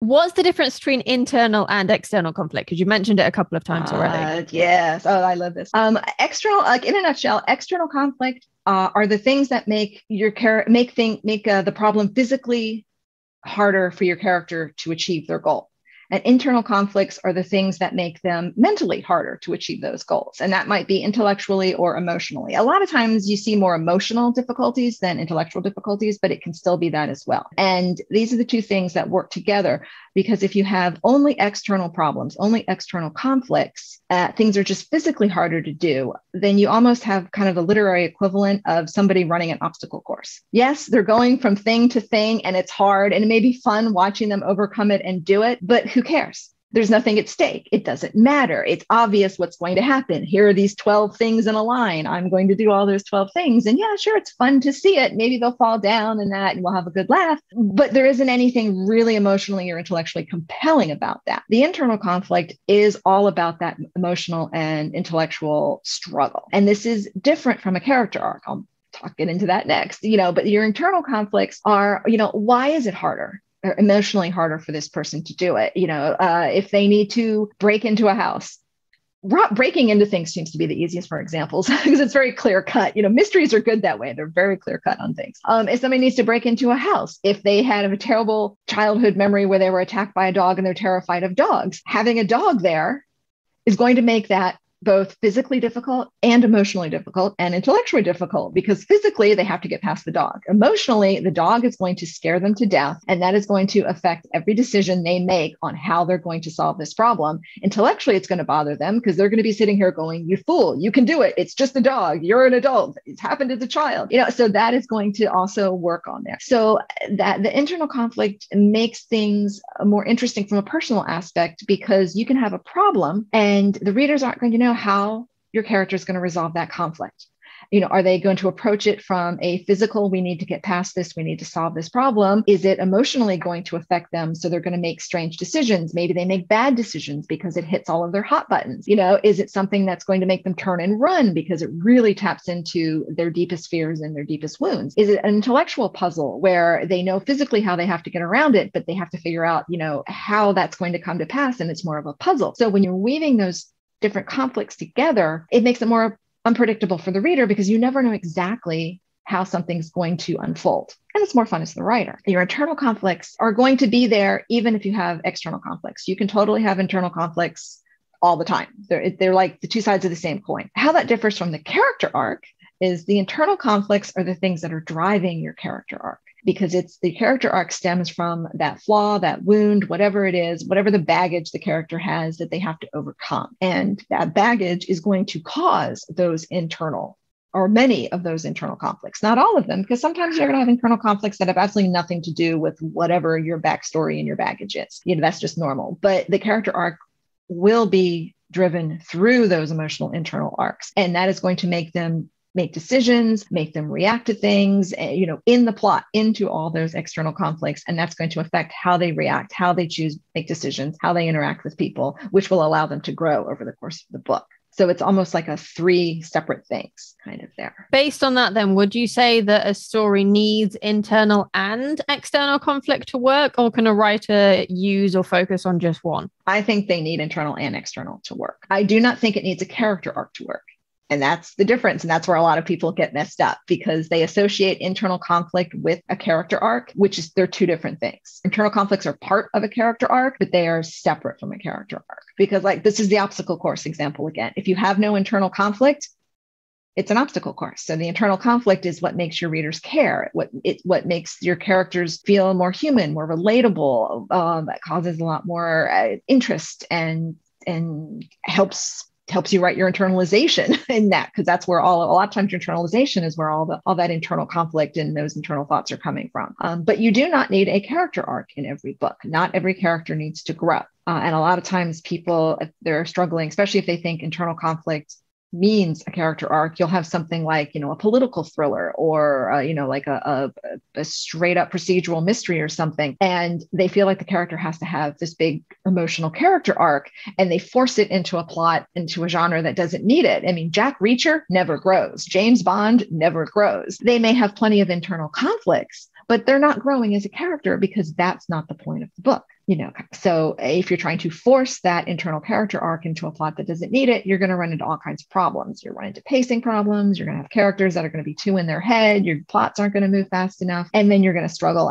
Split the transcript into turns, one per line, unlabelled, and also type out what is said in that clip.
What's the difference between internal and external conflict? Because you mentioned it a couple of times already.
Yes. Oh, I love this. External, like in a nutshell, external conflict are the things that make the problem physically harder for your character to achieve their goal. And internal conflicts are the things that make them mentally harder to achieve those goals. And that might be intellectually or emotionally. A lot of times you see more emotional difficulties than intellectual difficulties, but it can still be that as well. And these are the two things that work together, because if you have only external problems, only external conflicts, things are just physically harder to do, then you almost have kind of the literary equivalent of somebody running an obstacle course. Yes, they're going from thing to thing and it's hard and it may be fun watching them overcome it and do it, but who cares? There's nothing at stake. It doesn't matter. It's obvious what's going to happen. Here are these 12 things in a line. I'm going to do all those 12 things. And yeah, sure, it's fun to see it. Maybe they'll fall down and we'll have a good laugh. But there isn't anything really emotionally or intellectually compelling about that. The internal conflict is all about that emotional and intellectual struggle. And this is different from a character arc. I'll get into that next, but your internal conflicts are, why is it harder? Or emotionally harder for this person to do it. If they need to break into a house, breaking into things seems to be the easiest for examples because it's very clear cut. Mysteries are good that way. They're very clear cut on things. If somebody needs to break into a house, if they had a terrible childhood memory where they were attacked by a dog and they're terrified of dogs, having a dog there is going to make that both physically difficult and emotionally difficult and intellectually difficult, because physically they have to get past the dog. Emotionally, the dog is going to scare them to death, and that is going to affect every decision they make on how they're going to solve this problem. Intellectually, it's going to bother them because they're going to be sitting here going, "You fool, you can do it. It's just a dog. You're an adult. It's happened as a child." So that is going to also work on there. So that the internal conflict makes things more interesting from a personal aspect, because you can have a problem and the readers aren't going to know how your character is going to resolve that conflict. Are they going to approach it from a physical, we need to get past this, we need to solve this problem? Is it emotionally going to affect them? So they're going to make strange decisions. Maybe they make bad decisions because it hits all of their hot buttons. Is it something that's going to make them turn and run because it really taps into their deepest fears and their deepest wounds? Is it an intellectual puzzle where they know physically how they have to get around it, but they have to figure out, how that's going to come to pass, and it's more of a puzzle? So when you're weaving those different conflicts together, it makes it more unpredictable for the reader, because you never know exactly how something's going to unfold. And it's more fun as the writer. Your internal conflicts are going to be there even if you have external conflicts. You can totally have internal conflicts all the time. They're like the two sides of the same coin. How that differs from the character arc is the internal conflicts are the things that are driving your character arc, because it's the character arc stems from that flaw, that wound, whatever it is, whatever the baggage the character has that they have to overcome. And that baggage is going to cause those internal, or many of those internal conflicts, not all of them, because sometimes you're going to have internal conflicts that have absolutely nothing to do with whatever your backstory and your baggage is. That's just normal. But the character arc will be driven through those emotional internal arcs. And that is going to make them make decisions, make them react to things, in the plot, into all those external conflicts. And that's going to affect how they react, how they choose, make decisions, how they interact with people, which will allow them to grow over the course of the book. So it's almost like a 3 separate things kind of there.
Based on that, then, would you say that a story needs internal and external conflict to work, or can a writer use or focus on just one?
I think they need internal and external to work. I do not think it needs a character arc to work. And that's the difference. And that's where a lot of people get messed up, because they associate internal conflict with a character arc, they're 2 different things. Internal conflicts are part of a character arc, but they are separate from a character arc. Because this is the obstacle course example again. If you have no internal conflict, it's an obstacle course. So the internal conflict is what makes your readers care, what makes your characters feel more human, more relatable, that causes a lot more interest and helps you write your internalization in that, because that's where a lot of times your internalization is where all that internal conflict and those internal thoughts are coming from. But you do not need a character arc in every book. Not every character needs to grow. And a lot of times people, if they're struggling, especially if they think internal conflict means a character arc, you'll have something like, a political thriller or, like a straight up procedural mystery or something. And they feel like the character has to have this big emotional character arc, and they force it into a plot, into a genre that doesn't need it. I mean, Jack Reacher never grows. James Bond never grows. They may have plenty of internal conflicts, but they're not growing as a character because that's not the point of the book. So if you're trying to force that internal character arc into a plot that doesn't need it, you're going to run into all kinds of problems. You're running into pacing problems. You're going to have characters that are going to be too in their head. Your plots aren't going to move fast enough. And then you're going to struggle